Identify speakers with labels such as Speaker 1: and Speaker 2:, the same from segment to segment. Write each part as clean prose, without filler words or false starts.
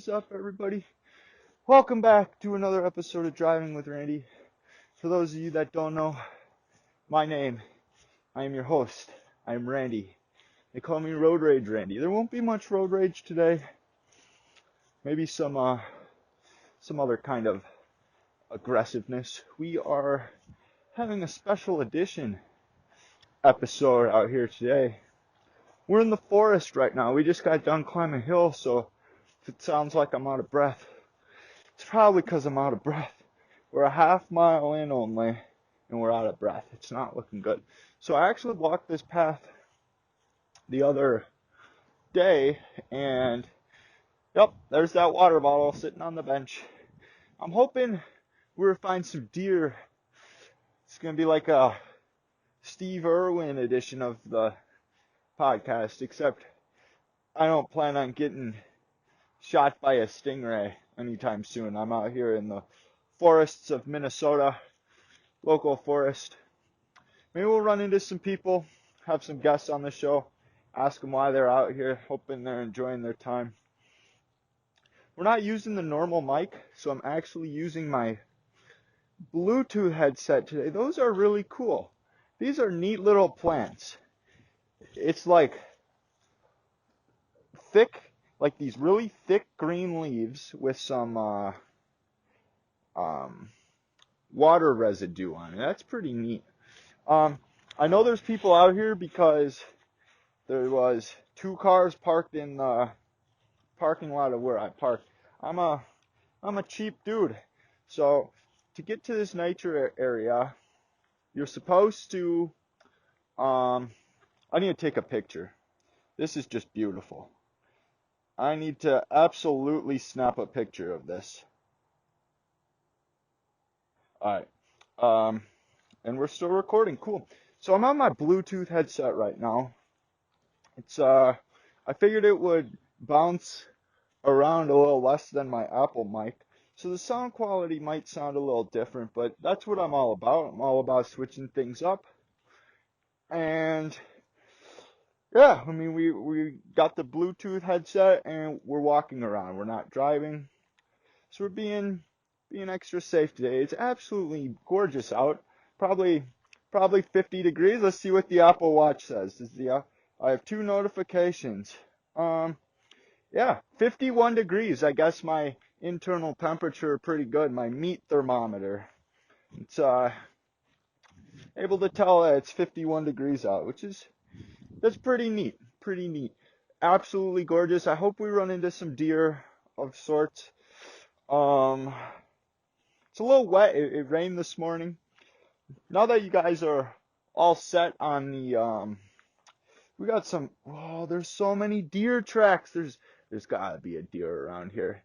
Speaker 1: is up, everybody? Welcome back to another episode of Driving with Randy. For those of you that don't know my name, I am your host. I am Randy. They call me Road Rage Randy. There won't be much road rage today. Maybe some other kind of aggressiveness. We are having a special edition episode out here today. We're in the forest right now. We just got done climbing a hill, so if it sounds like I'm out of breath, it's probably because I'm out of breath. We're a half mile in only, and we're out of breath. It's not looking good. So I actually walked this path the other day, and yep, there's that water bottle sitting on the bench. I'm hoping we'll find some deer. It's going to be like a Steve Irwin edition of the podcast, except I don't plan on getting shot by a stingray anytime soon. I'm out here in the forests of Minnesota, local forest. Maybe we'll run into some people, have some guests on the show, ask them why they're out here, hoping they're enjoying their time. We're not using the normal mic, so I'm actually using my Bluetooth headset today. Those are really cool. These are neat little plants. It's like thick, like these really thick green leaves with some water residue on it. That's pretty neat. I know there's people out here because there was 2 cars parked in the parking lot of where I park. I'm a cheap dude, so to get to this nature area, you're supposed to. I need to take a picture. This is just beautiful. I need to absolutely snap a picture of this. Alright. And we're still recording. Cool. So I'm on my Bluetooth headset right now. It's I figured it would bounce around a little less than my Apple mic. So the sound quality might sound a little different, but that's what I'm all about. I'm all about switching things up. And yeah, I mean, we got the Bluetooth headset and we're walking around. We're not driving. So we're being extra safe today. It's absolutely gorgeous out. Probably 50 degrees. Let's see what the Apple Watch says. I have 2 notifications. Yeah, 51 degrees. I guess my internal temperature pretty good. My meat thermometer. It's able to tell that it's 51 degrees out, that's pretty neat. Pretty neat. Absolutely gorgeous. I hope we run into some deer of sorts. It's a little wet. It rained this morning. Now that you guys are all set on the we got some. Oh, there's so many deer tracks. There's gotta be a deer around here.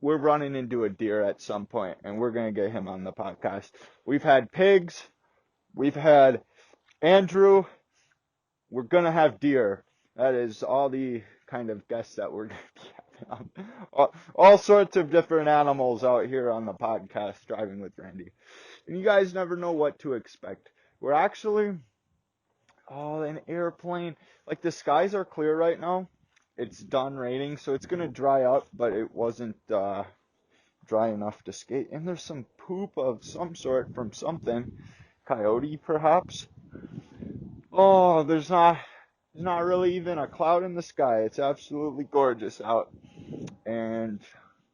Speaker 1: We're running into a deer at some point, and we're gonna get him on the podcast. We've had pigs. We've had Andrew. We're gonna have deer. That is all the kind of guests that we're gonna be having on. All sorts of different animals out here on the podcast, Driving with Randy. And you guys never know what to expect. We're actually, an airplane. Like the skies are clear right now. It's done raining, so it's gonna dry up, but it wasn't dry enough to skate. And there's some poop of some sort from something. Coyote, perhaps. Oh, there's not really even a cloud in the sky. It's absolutely gorgeous out. And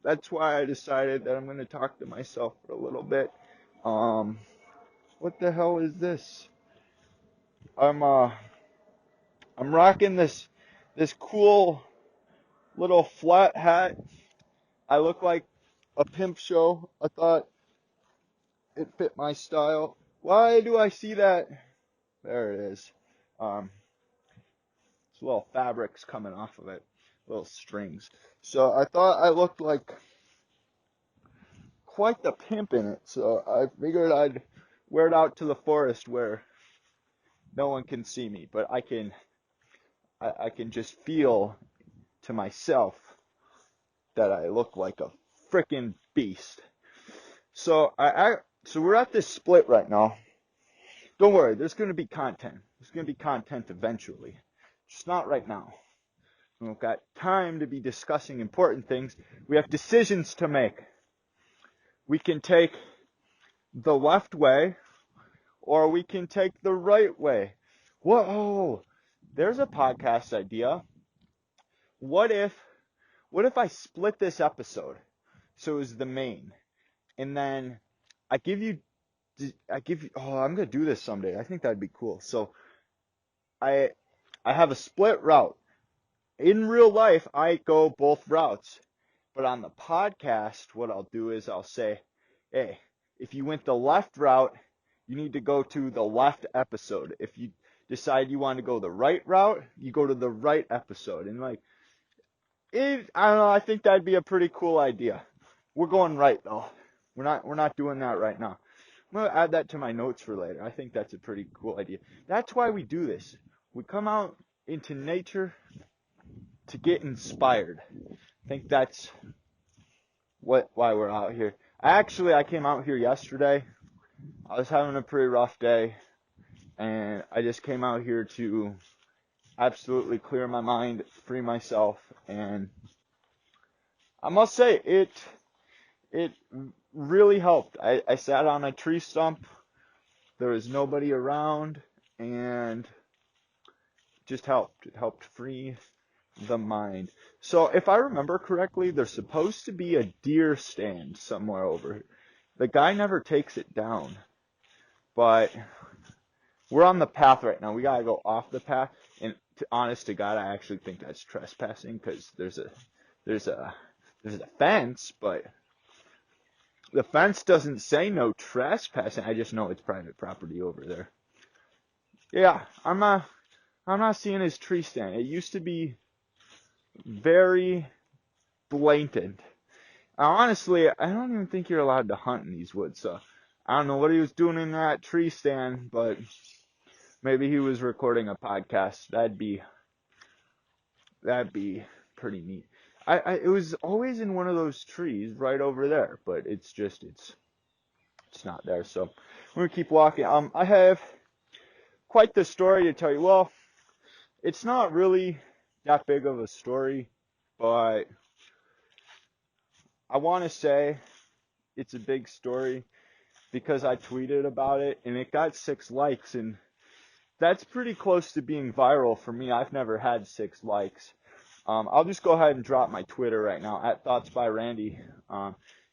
Speaker 1: that's why I decided that I'm going to talk to myself for a little bit. What the hell is this? I'm rocking this cool little flat hat. I look like a pimp show. I thought it fit my style. Why do I see that? There it is. Little fabrics coming off of it, little strings. So I thought I looked like quite the pimp in it. So I figured I'd wear it out to the forest where no one can see me, but I can just feel to myself that I look like a frickin' beast. So so we're at this split right now. Don't worry, there's going to be content. There's going to be content eventually. Just not right now. We don't got time to be discussing important things. We have decisions to make. We can take the left way, or we can take the right way. Whoa, there's a podcast idea. What if I split this episode so it was the main, and then I give you, oh, I'm gonna do this someday. I think that'd be cool. So I have a split route. In real life, I go both routes, but on the podcast, what I'll do is I'll say, hey, if you went the left route, you need to go to the left episode. If you decide you want to go the right route, you go to the right episode. And I don't know, I think that'd be a pretty cool idea. We're going right though. We're not doing that right now. I'm gonna add that to my notes for later. I think that's a pretty cool idea. That's why we do this. We come out into nature to get inspired. I think that's why we're out here. I came out here yesterday. I was having a pretty rough day, and I just came out here to absolutely clear my mind, free myself, and I must say it really helped. I sat on a tree stump. There was nobody around, and it just helped. It helped free the mind. So if I remember correctly, there's supposed to be a deer stand somewhere over here. The guy never takes it down, but we're on the path right now. We gotta go off the path, and honest to God, I actually think that's trespassing because there's a fence, but the fence doesn't say no trespassing. I just know it's private property over there. Yeah, I'm not seeing his tree stand. It used to be very blatant. Honestly, I don't even think you're allowed to hunt in these woods, so I don't know what he was doing in that tree stand, but maybe he was recording a podcast. That'd be pretty neat. It was always in one of those trees right over there, but it's not there. So we're gonna keep walking. I have quite the story to tell you. Well, it's not really that big of a story, but I want to say it's a big story because I tweeted about it and it got 6 likes, and that's pretty close to being viral for me. I've never had 6 likes. I'll just go ahead and drop my Twitter right now at Thoughts by Randy.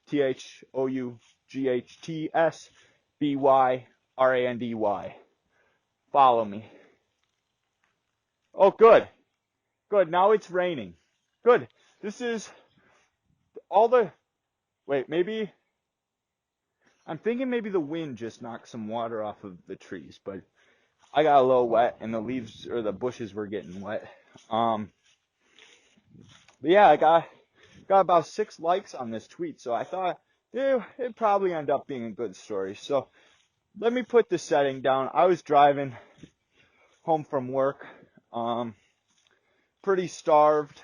Speaker 1: THOUGHTSBYRANDY. Follow me. Oh, good. Good. Now it's raining. Good. This is all the. Wait, maybe. I'm thinking maybe the wind just knocked some water off of the trees, but I got a little wet and the leaves or the bushes were getting wet. But yeah, I got about 6 likes on this tweet, so I thought it'd probably end up being a good story. So let me put the setting down. I was driving home from work, pretty starved,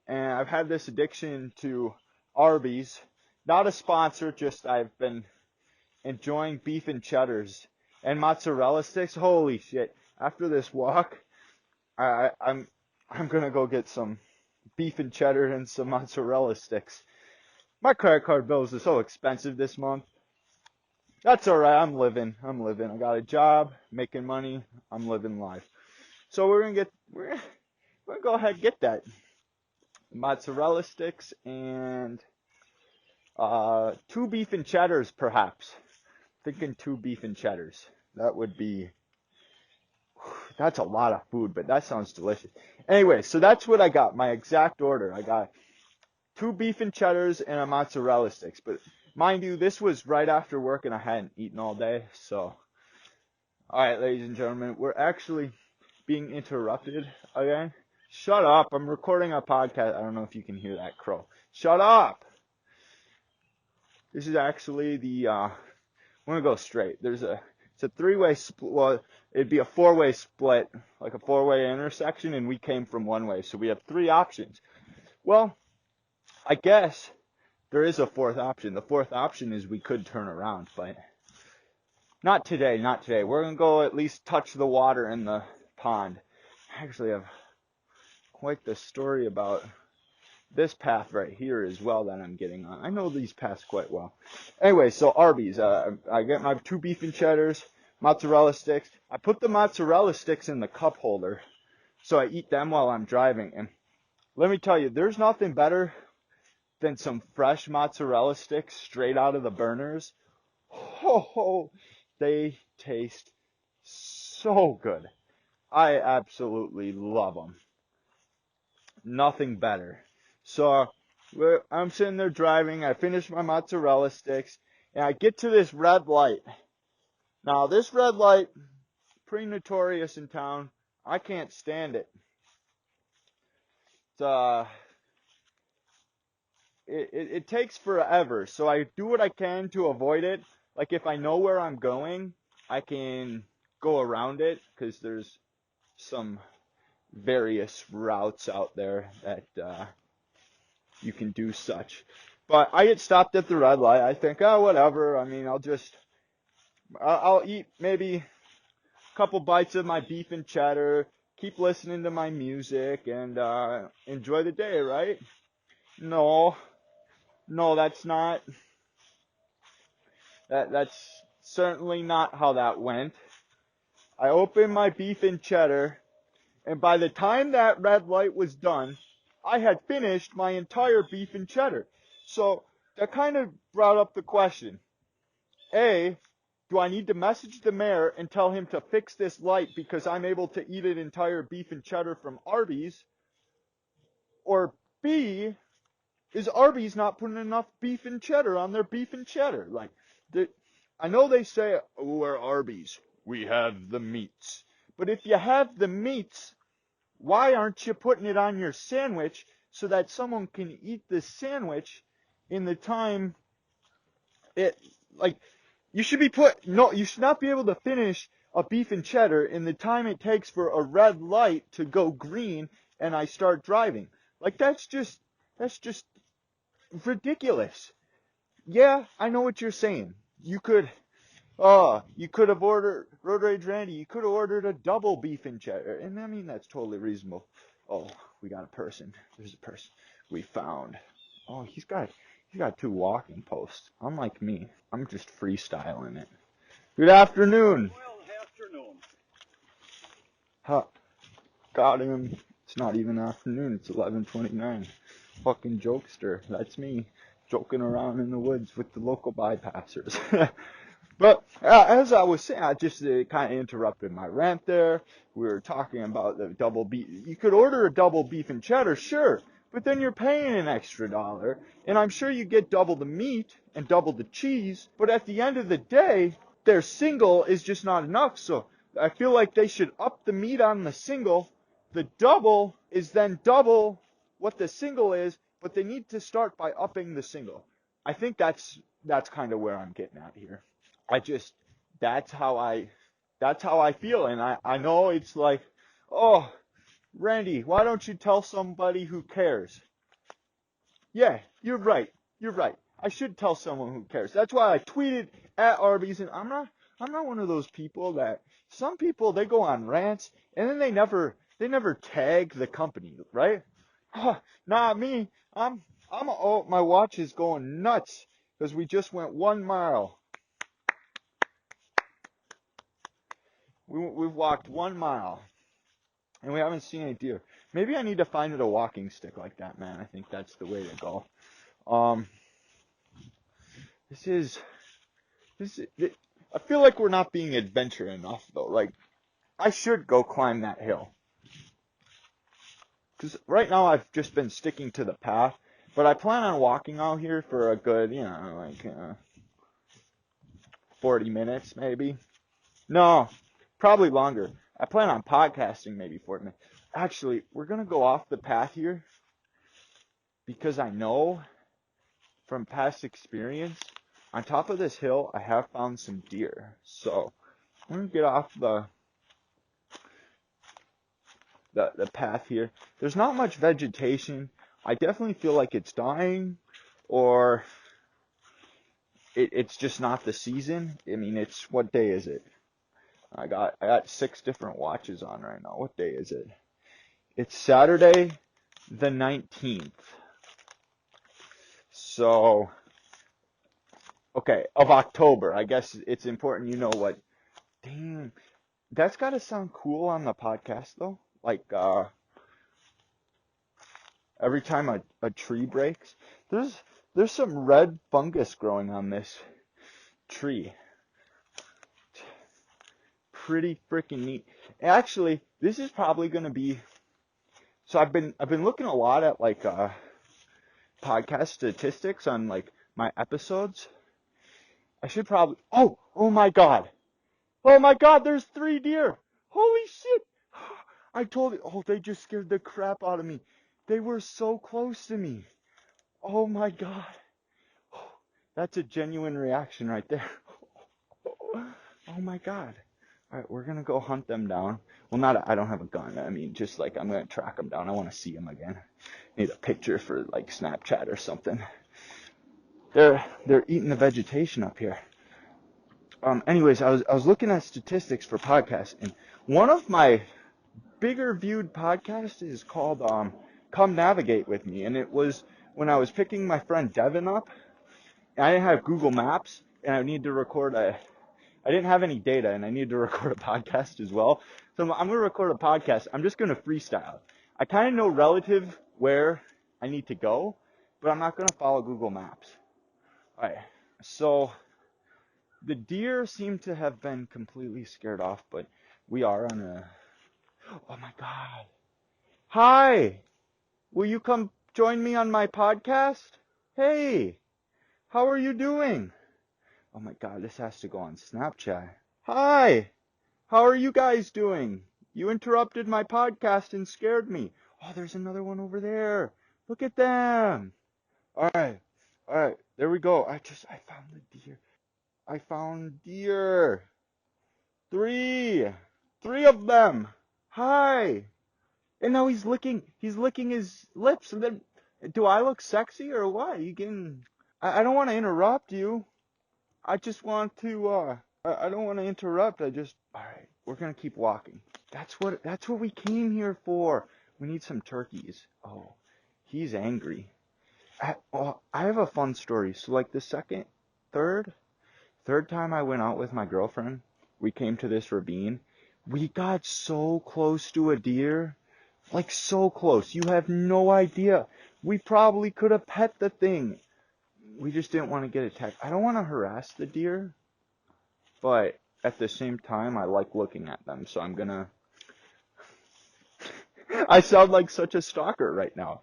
Speaker 1: and I've had this addiction to Arby's. Not a sponsor, just I've been enjoying beef and cheddars and mozzarella sticks. Holy shit! After this walk, I'm gonna go get some beef and cheddar and some mozzarella sticks. My credit card bills are so expensive this month. That's alright, I'm living. I got a job, making money, I'm living life. So we're gonna go ahead and get that. Mozzarella sticks and 2 beef and cheddars perhaps. Thinking 2 beef and cheddars. That's a lot of food, but that sounds delicious. Anyway, so that's what I got. My exact order. I got 2 beef and cheddars and a mozzarella sticks. But mind you, this was right after work and I hadn't eaten all day. So, alright, ladies and gentlemen, we're actually being interrupted again. Shut up. I'm recording a podcast. I don't know if you can hear that crow. Shut up. This is actually I'm going to go straight. It's a 3-way split. Well, it'd be a 4-way split, like a 4-way intersection, and we came from 1 way. So we have 3 options. Well, I guess there is a 4th option. The 4th option is we could turn around, but not today. We're going to go at least touch the water in the pond. I actually have quite the story about this path right here as well that I'm getting on. I know these paths quite well. Anyway, so Arby's. I get my 2 beef and cheddars, mozzarella sticks. I put the mozzarella sticks in the cup holder, so I eat them while I'm driving. And let me tell you, there's nothing better than some fresh mozzarella sticks straight out of the burners. Oh, they taste so good. I absolutely love them. Nothing better. So I'm sitting there driving. I finish my mozzarella sticks, and I get to this red light. Now, this red light, pretty notorious in town. I can't stand it. It's, it takes forever, so I do what I can to avoid it. Like if I know where I'm going, I can go around it because there's some various routes out there that you can do such. But I get stopped at the red light. I think, oh, whatever. I mean, I'll eat maybe a couple bites of my beef and cheddar, keep listening to my music, and enjoy the day, right? No, that's not. That's certainly not how that went. I opened my beef and cheddar, and by the time that red light was done, I had finished my entire beef and cheddar. So that kind of brought up the question. A, do I need to message the mayor and tell him to fix this light because I'm able to eat an entire beef and cheddar from Arby's? Or B, is Arby's not putting enough beef and cheddar on their beef and cheddar? Like, I know they say, oh, we're Arby's. We have the meats. But if you have the meats, why aren't you putting it on your sandwich so that someone can eat the sandwich in the time it, like, you should not be able to finish a beef and cheddar in the time it takes for a red light to go green and I start driving. Like, that's just ridiculous. Yeah, I know what you're saying. You could have ordered, Road Rage Randy, you could have ordered a double beef and cheddar. And I mean, that's totally reasonable. Oh, we got a person. There's a person we found. Oh, he's got 2 walking posts. Unlike me, I'm just freestyling it. Good afternoon.
Speaker 2: Well, afternoon.
Speaker 1: Huh. Got him. It's not even afternoon. It's 11:29. Fucking jokester. That's me joking around in the woods with the local bypassers. But as I was saying, I just kind of interrupted my rant there. We were talking about the double beef. You could order a double beef and cheddar, sure, but then you're paying an extra $1, and I'm sure you get double the meat and double the cheese. But at the end of the day, their single is just not enough. So I feel like they should up the meat on the single. The double is then double what the single is, but they need to start by upping the single. I think that's kind of where I'm getting at here. That's how I feel. And I know it's like, oh, Randy, why don't you tell somebody who cares? Yeah, you're right. I should tell someone who cares. That's why I tweeted at Arby's, and I'm not one of those people that, some people, they go on rants and then they never tag the company, right? Not me. My watch is going nuts because we just went 1 mile. We've walked 1 mile, and we haven't seen any deer. Maybe I need to find a walking stick like that, man. I think that's the way to go. I feel like we're not being adventure enough, though. Like, I should go climb that hill. Because right now I've just been sticking to the path, but I plan on walking out here for a good, 40 minutes, maybe. No, probably longer. I plan on podcasting maybe 40 minutes. Actually, we're going to go off the path here because I know from past experience, on top of this hill, I have found some deer. So I'm going to get off the path here. There's not much vegetation. I definitely feel like it's dying, or it's just not the season. I mean, what day is it? I got 6 different watches on right now. What day is it? It's Saturday the 19th. So, okay, of October. I guess it's important you know what. Damn, that's got to sound cool on the podcast though. Like, every time a tree breaks, there's some red fungus growing on this tree. Pretty freaking neat. Actually, this is probably going to be. So I've been looking a lot at like podcast statistics on like my episodes. I should probably. Oh my God. Oh my God, there's 3 deer. Holy shit. I told you. Oh, they just scared the crap out of me. They were so close to me. Oh my God. That's a genuine reaction right there. Oh my God. All right, we're gonna go hunt them down. Well, not, I don't have a gun. I mean, just like I'm gonna track them down. I want to see them again. Need a picture for like Snapchat or something. They're eating the vegetation up here. Anyways, I was looking at statistics for podcasts, and one of my bigger viewed podcasts is called Come Navigate With Me, and it was when I was picking my friend Devin up. And I didn't have Google Maps, and I need to record I didn't have any data, and I needed to record a podcast as well. So I'm going to record a podcast. I'm just going to freestyle. I kind of know relative where I need to go, but I'm not going to follow Google Maps. All right. So the deer seem to have been completely scared off, but we are on a. Oh my God. Hi. Will you come join me on my podcast? Hey. How are you doing? Oh my God, this has to go on Snapchat. Hi. How are you guys doing? You interrupted my podcast and scared me. Oh, there's another one over there. Look at them. All right. All right. There we go. I found the deer. I found deer. Three. Three of them. Hi. And now he's licking his lips. And then, do I look sexy or what? You getting, I don't want to interrupt you. I just want to, I don't want to interrupt. All right, we're going to keep walking. That's what we came here for. We need some turkeys. Oh, he's angry. I have a fun story. So like the third time I went out with my girlfriend, we came to this ravine. We got so close to a deer. Like so close. You have no idea. We probably could have pet the thing. We just didn't want to get attacked. I don't want to harass the deer, but at the same time, I like looking at them, so I'm gonna. I sound like such a stalker right now.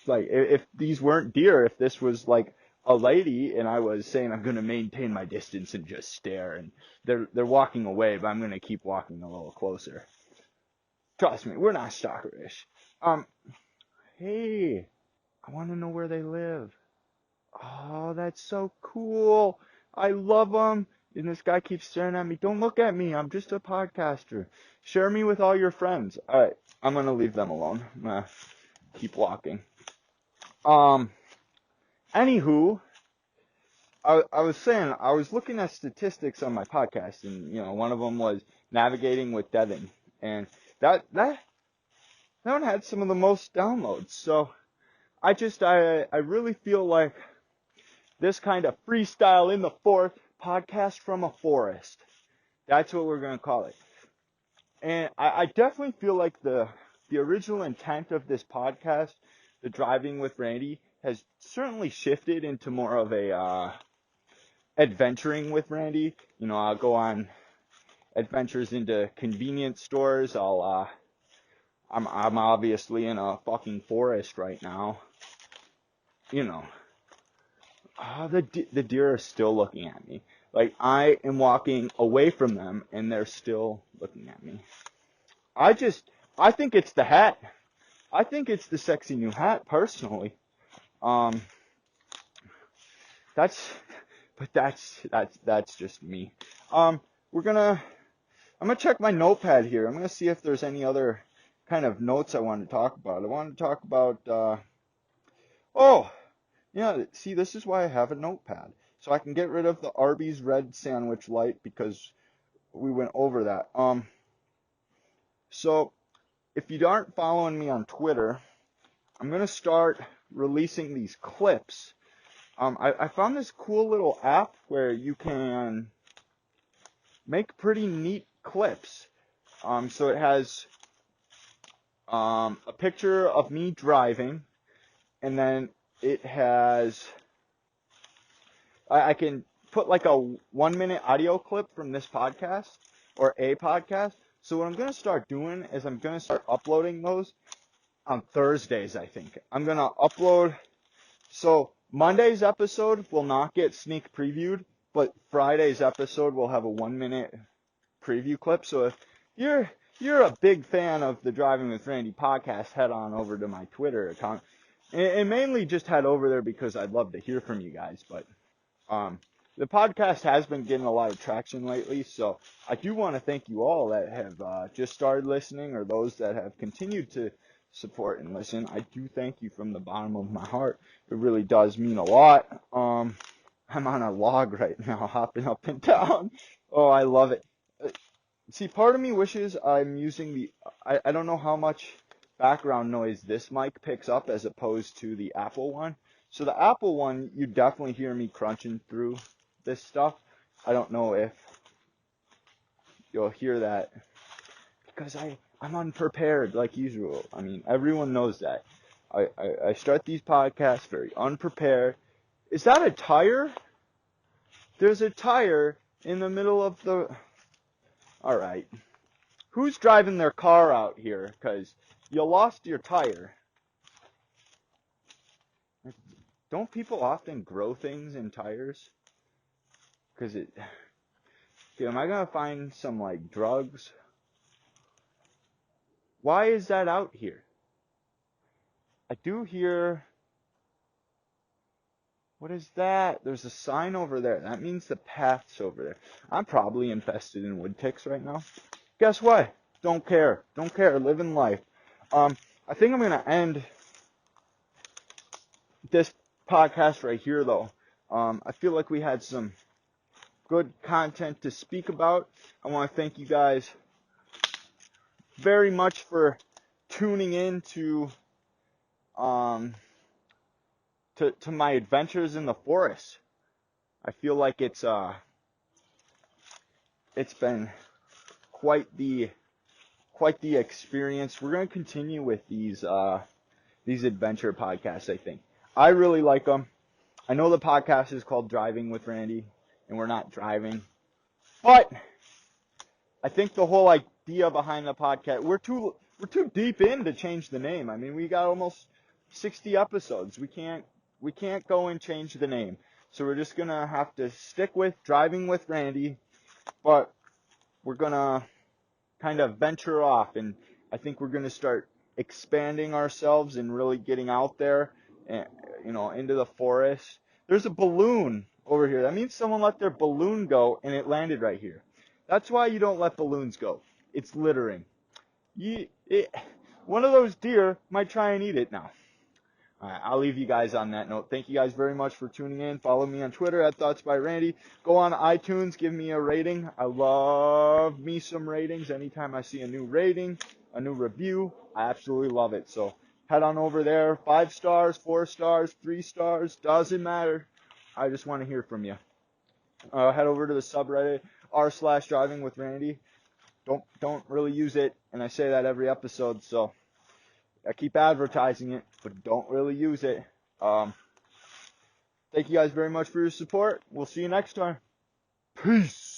Speaker 1: Like, if these weren't deer, if this was like a lady, and I was saying I'm gonna maintain my distance and just stare, and they're walking away, but I'm gonna keep walking a little closer. Trust me, we're not stalkerish. Hey, I want to know where they live. Oh, that's so cool. I love them. And this guy keeps staring at me. Don't look at me. I'm just a podcaster. Share me with all your friends. All right. I'm going to leave them alone. I'm going to keep walking. Anywho, I was saying, I was looking at statistics on my podcast, and, one of them was navigating with Devin. And that one had some of the most downloads. So I really feel like this kind of freestyle in the forest, podcast from a forest. That's what we're going to call it. And I definitely feel like the original intent of this podcast, the Driving with Randy, has certainly shifted into more of a adventuring with Randy. I'll go on adventures into convenience stores. I'm obviously in a fucking forest right now. The deer are still looking at me. Like, I am walking away from them, and they're still looking at me. I think it's the hat. I think it's the sexy new hat, personally. Um, that's just me. I'm gonna check my notepad here. I'm gonna see if there's any other kind of notes I want to talk about. I want to talk about, oh, yeah, see, this is why I have a notepad. So I can get rid of the Arby's red sandwich light because we went over that. So if you aren't following me on Twitter, I'm going to start releasing these clips. I found this cool little app where you can make pretty neat clips. So it has a picture of me driving, and then it has, I can put like a 1 minute audio clip from this podcast or a podcast. So what I'm going to start doing is I'm going to start uploading those on Thursdays, I think. I'm going to upload, so Monday's episode will not get sneak previewed, but Friday's episode will have a 1 minute preview clip. So if you're a big fan of the Driving with Randy podcast, head on over to my Twitter account. And mainly just head over there because I'd love to hear from you guys. But the podcast has been getting a lot of traction lately, so I do want to thank you all that have just started listening or those that have continued to support and listen. I do thank you from the bottom of my heart. It really does mean a lot. I'm on a log right now, hopping up and down. Oh, I love it. See, part of me wishes I'm using the, I don't know how much background noise this mic picks up as opposed to the Apple one. So the Apple one, you definitely hear me crunching through this stuff. I don't know if you'll hear that because I'm unprepared like usual. I mean, everyone knows that. I start these podcasts very unprepared. Is that a tire? There's a tire in the middle of the... All right. Who's driving their car out here? Because you lost your tire. Don't people often grow things in tires? Because it... Okay, am I going to find some, like, drugs? Why is that out here? I do hear... What is that? There's a sign over there. That means the path's over there. I'm probably infested in wood ticks right now. Guess what? Don't care. Don't care. Living life. I think I'm going to end this podcast right here, though. I feel like we had some good content to speak about. I want to thank you guys very much for tuning in to my adventures in the forest. I feel like it's been quite the experience. We're going to continue with these adventure podcasts, I think. I really like them. I know the podcast is called Driving with Randy, and we're not driving. But I think the whole idea behind the podcast, we're too deep in to change the name. I mean, we got almost 60 episodes. We can't go and change the name. So we're just going to have to stick with Driving with Randy, but we're going to kind of venture off, and I think we're going to start expanding ourselves and really getting out there, and, into the forest. There's a balloon over here. That means someone let their balloon go, and it landed right here. That's why you don't let balloons go. It's littering. One of those deer might try and eat it now. All right, I'll leave you guys on that note. Thank you guys very much for tuning in. Follow me on Twitter at ThoughtsByRandy. Go on iTunes, give me a rating. I love me some ratings. Anytime I see a new rating, a new review, I absolutely love it. So head on over there. 5 stars, 4 stars, 3 stars, doesn't matter. I just want to hear from you. Head over to the subreddit r/driving with Randy. Don't really use it, and I say that every episode, so I keep advertising it, but don't really use it. Thank you guys very much for your support. We'll see you next time. Peace.